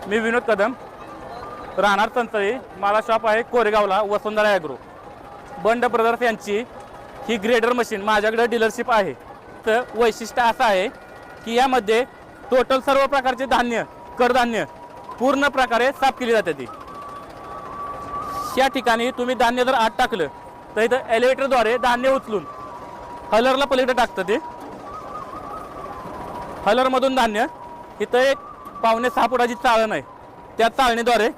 मी विनोद कदम, राहणार चंचळी. मला शॉप आहे कोरेगावला, वसुंधरा ॲग्रो. बंड ब्रदर्स यांची ही ग्रेडर मशीन माझ्याकडे डीलरशिप आहे. तर वैशिष्ट्य असं आहे की यामध्ये टोटल सर्व प्रकारचे धान्य, कडधान्य पूर्ण प्रकारे साफ केली जाते. ती या ठिकाणी तुम्ही धान्य जर आत टाकलं तर इथं एलिव्हेटरद्वारे धान्य उचलून हलरला पलीकडे टाकतं. ते हलरमधून धान्य इथं एक 5.5 फुटाची चाळण आहे. त्या चाळणीद्वारे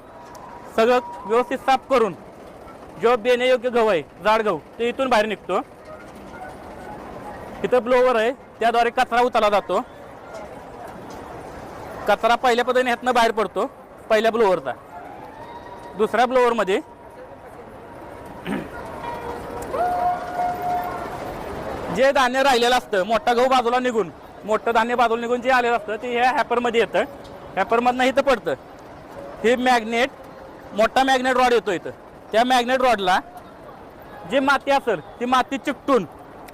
सगळं व्यवस्थित साफ करून जो बेनेयोग्य गहू आहे, जाड गहू, ते इथून बाहेर निघतो. इथं ब्लोवर आहे, त्याद्वारे कचरा उचलला जातो. कचरा पहिल्या पद्धतीने ह्यातनं बाहेर पडतो पहिल्या ब्लोवरचा. दुसऱ्या ब्लोवरमध्ये जे धान्य राहिलेलं असतं, मोठा गहू बाजूला निघून, मोठं धान्य बाजूला निघून जे आलेलं असतं ते ह्या हॅपरमध्ये येतं. हॅपरमधनं इथं पडतं. हे मॅग्नेट, मोठा मॅग्नेट रॉड येतो इथं. त्या मॅग्नेट रॉडला जे माती असेल ती माती चिकटून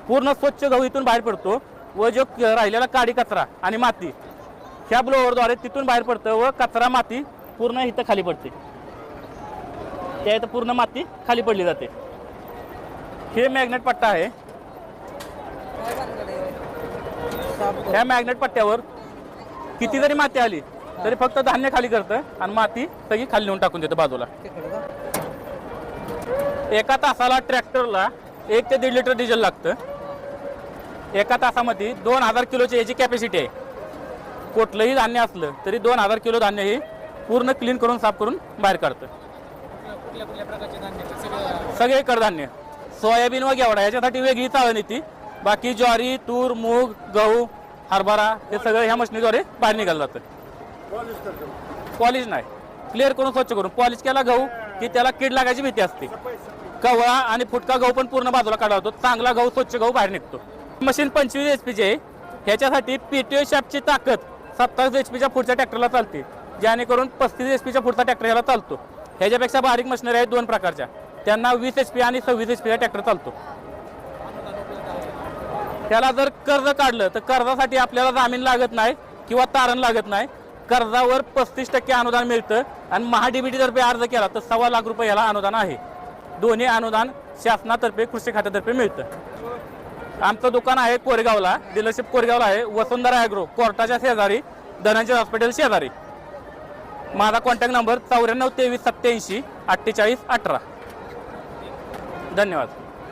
पूर्ण स्वच्छ गहू इथून बाहेर पडतो व जो राहिलेला काडी कचरा आणि माती ह्या ब्लोअरद्वारे तिथून बाहेर पडतं व कचरा माती पूर्ण इथं खाली पडते. त्या इथं पूर्ण माती खाली पडली जाते. हे मॅग्नेट पट्टा आहे. ह्या मॅग्नेट पट्ट्यावर किती जरी माती आली तरी फक्त धान्य खाली करतं आणि माती सगळी खाली नेऊन टाकून देतं बाजूला. एका तासाला ट्रॅक्टरला 1 ते 1.5 लिटर डिझेल लागतं. एका तासामध्ये 2000 किलोची याची कॅपॅसिटी आहे. कुठलंही धान्य असलं तरी 2000 किलो धान्य हे पूर्ण क्लीन करून साफ करून बाहेर काढतं. सगळे कडधान्य, सोयाबीन व घेवडा याच्यासाठी वेगळी चाळण येते. बाकी ज्वारी, तूर, मूग, गहू, हरभरा हे सगळं ह्या मशीनद्वारे बाहेर निघालं जातं. पॉलिश नाही, क्लिअर करून स्वच्छ करून. पॉलिश केला गहू की त्याला कीड लागायची भीती असते. कवळा आणि फुटका गहू पण पूर्ण बाजूला काढला जातो. चांगला गहू, स्वच्छ गहू बाहेर निघतो. मशीन 25 HP आहे. ह्याच्यासाठी PTO शाफ्टची ताकद 27 HP पुढच्या ट्रॅक्टरला चालते, जेणेकरून 35 HP पुढचा ट्रॅक्टर ह्याला चालतो. ह्याच्यापेक्षा बारीक मशिनरी आहेत 2 प्रकारच्या, त्यांना 20 HP आणि 26 HP ट्रॅक्टर चालतो. त्याला जर कर्ज काढलं तर कर्जासाठी आपल्याला जामीन लागत नाही किंवा तारण लागत नाही. कर्जावर 35% अनुदान मिळतं आणि महाडीबीटी तर्फे अर्ज केला तर 1.25 लाख रुपये याला अनुदान आहे. दोन्ही अनुदान शासनातर्फे, कृषी खात्यातर्फे मिळतं. आमचं दुकान आहे कोरेगावला, डीलरशिप कोरेगावला आहे, वसुंधरा ॲग्रो, कोर्टाच्या शेजारी, धनंजय हॉस्पिटल शेजारी. माझा कॉन्टॅक्ट नंबर 94 23 87 48 18. धन्यवाद.